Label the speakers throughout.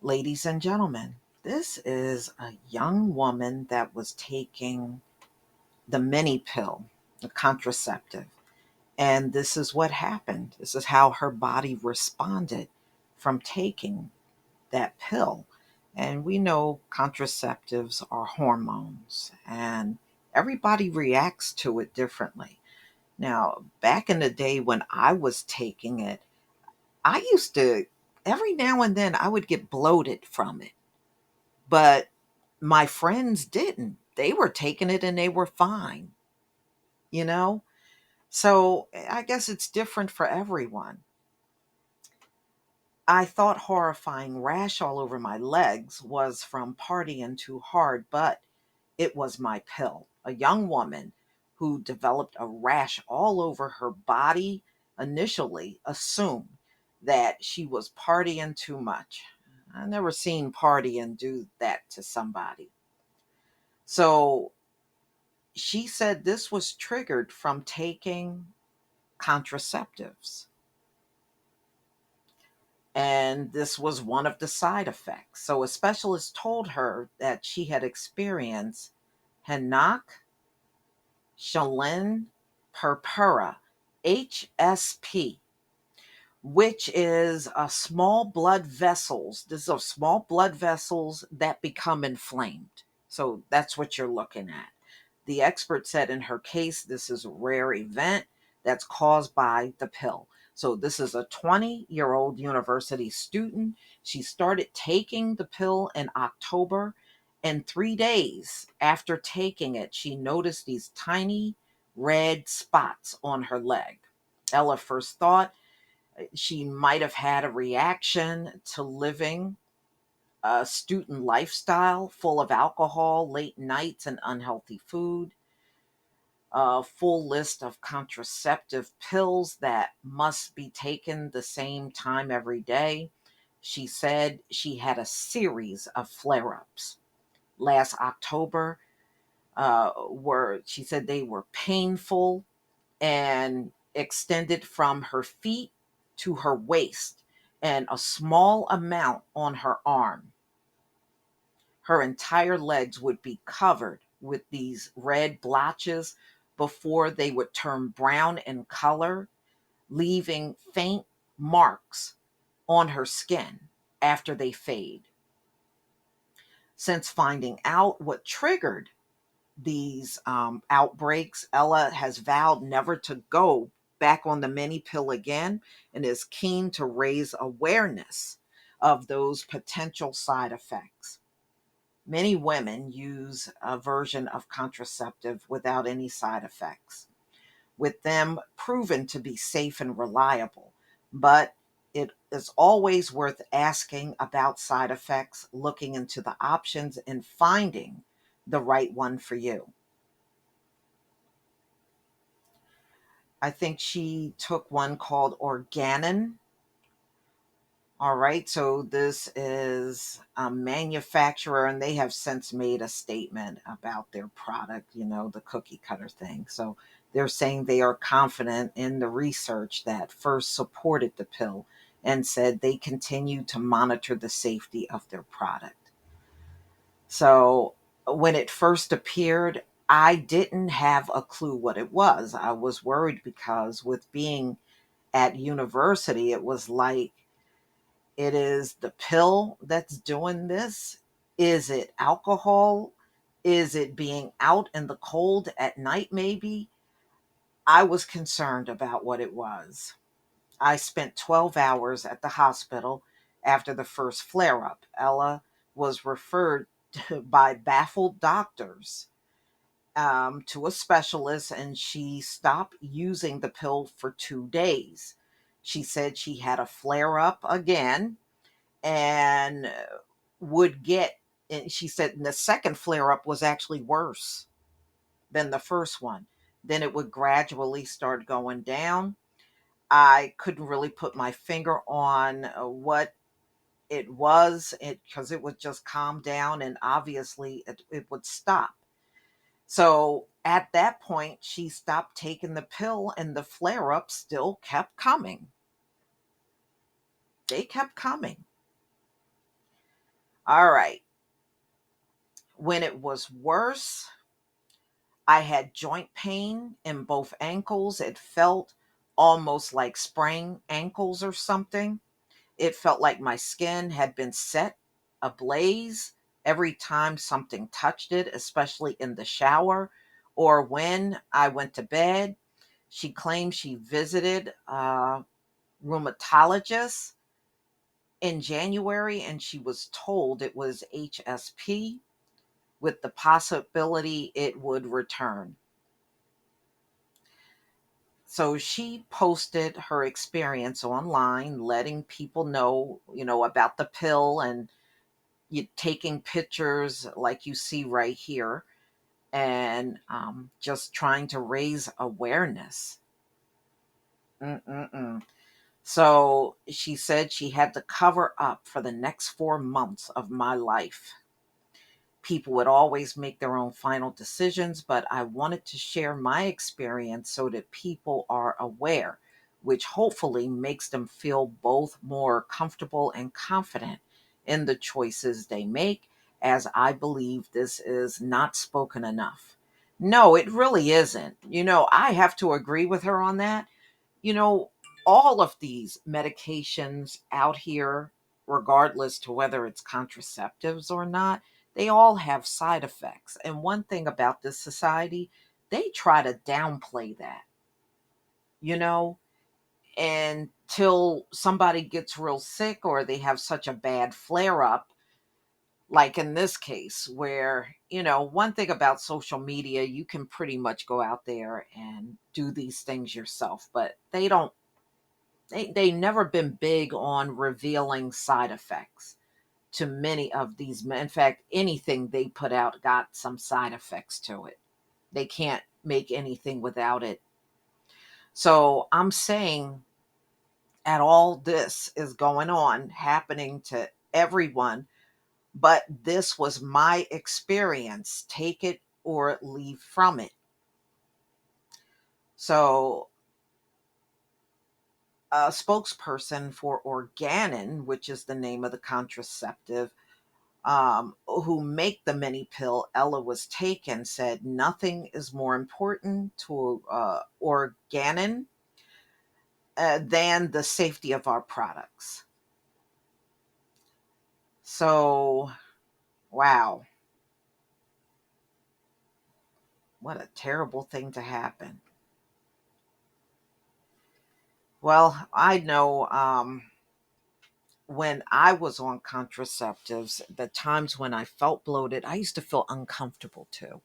Speaker 1: Ladies and gentlemen, this is a young woman that was taking the mini pill, the contraceptive. And this is what happened. This is how her body responded from taking that pill. And we know contraceptives are hormones, and everybody reacts to it differently. Now, back in the day when I was taking it, I used to, every now and then, I would get bloated from it. But my friends didn't. They were taking it and they were fine, you know? So I guess it's different for everyone. I thought horrifying rash all over my legs was from partying too hard, but it was my pill. A young woman who developed a rash all over her body initially assumed that she was partying too much. I never seen partying do that to somebody. So she said this was triggered from taking contraceptives. And this was one of the side effects. So a specialist told her that she had experienced Henoch-Schonlein purpura, HSP, which is a small blood vessels. These are small blood vessels that become inflamed. So that's what you're looking at. The expert said in her case, this is a rare event that's caused by the pill. So, this is a 20-year-old university student. She started taking the pill in October, and 3 days after taking it, she noticed these tiny red spots on her leg. Ella first thought she might have had a reaction to living a student lifestyle full of alcohol, late nights, and unhealthy food. A full list of contraceptive pills that must be taken the same time every day. She said she had a series of flare ups last October, where she said they were painful and extended from her feet to her waist and a small amount on her arm. Her entire legs would be covered with these red blotches before they would turn brown in color, leaving faint marks on her skin after they fade. Since finding out what triggered these outbreaks, Ella has vowed never to go back on the mini pill again and is keen to raise awareness of those potential side effects. Many women use a version of contraceptive without any side effects, with them proven to be safe and reliable. But it is always worth asking about side effects, looking into the options, and finding the right one for you. I think she took one called Organon. All right, so this is a manufacturer, and they have since made a statement about their product, the cookie cutter thing. So they're saying they are confident in the research that first supported the pill and said they continue to monitor the safety of their product. So when it first appeared, I didn't have a clue what it was. I was worried because with being at university, it was like, it is the pill that's doing this? Is it alcohol? Is it being out in the cold at night, maybe? I was concerned about what it was. I spent 12 hours at the hospital after the first flare up. Ella was referred by baffled doctors to a specialist, and she stopped using the pill for 2 days. She said she had a flare up again and would get, and she said the second flare up was actually worse than the first one. Then it would gradually start going down. I couldn't really put my finger on what it was, because it would just calm down and obviously it would stop. So at that point, she stopped taking the pill and the flare ups still kept coming. They kept coming. All right. When it was worse, I had joint pain in both ankles. It felt almost like sprained ankles or something. It felt like my skin had been set ablaze every time something touched it, especially in the shower or when I went to bed. She claimed she visited a rheumatologist in January and she was told it was HSP with the possibility it would return. So she posted her experience online, letting people know, about the pill and you taking pictures like you see right here and just trying to raise awareness. Mm-mm-mm. So she said she had to cover up for the next 4 months of my life. People would always make their own final decisions, but I wanted to share my experience so that people are aware, which hopefully makes them feel both more comfortable and confident in the choices they make, as I believe this is not spoken enough. No, it really isn't. I have to agree with her on that. you know, all of these medications out here, regardless to whether it's contraceptives or not, they all have side effects. And one thing about this society, they try to downplay that, you know, until somebody gets real sick or they have such a bad flare up, like in this case, where, one thing about social media, you can pretty much go out there and do these things yourself, but they never been big on revealing side effects to many of these. In fact, anything they put out got some side effects to it. They can't make anything without it. So I'm saying, at all this is going on, happening to everyone, but this was my experience. Take it or leave from it. So a spokesperson for Organon, which is the name of the contraceptive, who make the mini pill Ella was taken, said nothing is more important to Organon than the safety of our products. So, wow, what a terrible thing to happen. Well, I know when I was on contraceptives, the times when I felt bloated, I used to feel uncomfortable too.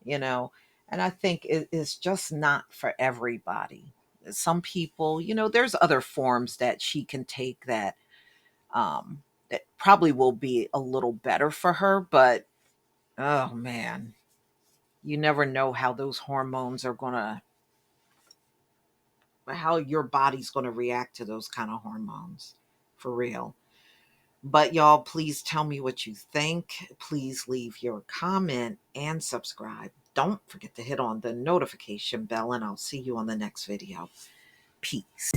Speaker 1: you know and I think it is just not for everybody. Some people, there's other forms that she can take that probably will be a little better for her, but oh man, you never know how those hormones are going to how your body's going to react to those kind of hormones, for real. But y'all, please tell me what you think. Please leave your comment and subscribe. Don't forget to hit on the notification bell, and I'll see you on the next video. Peace.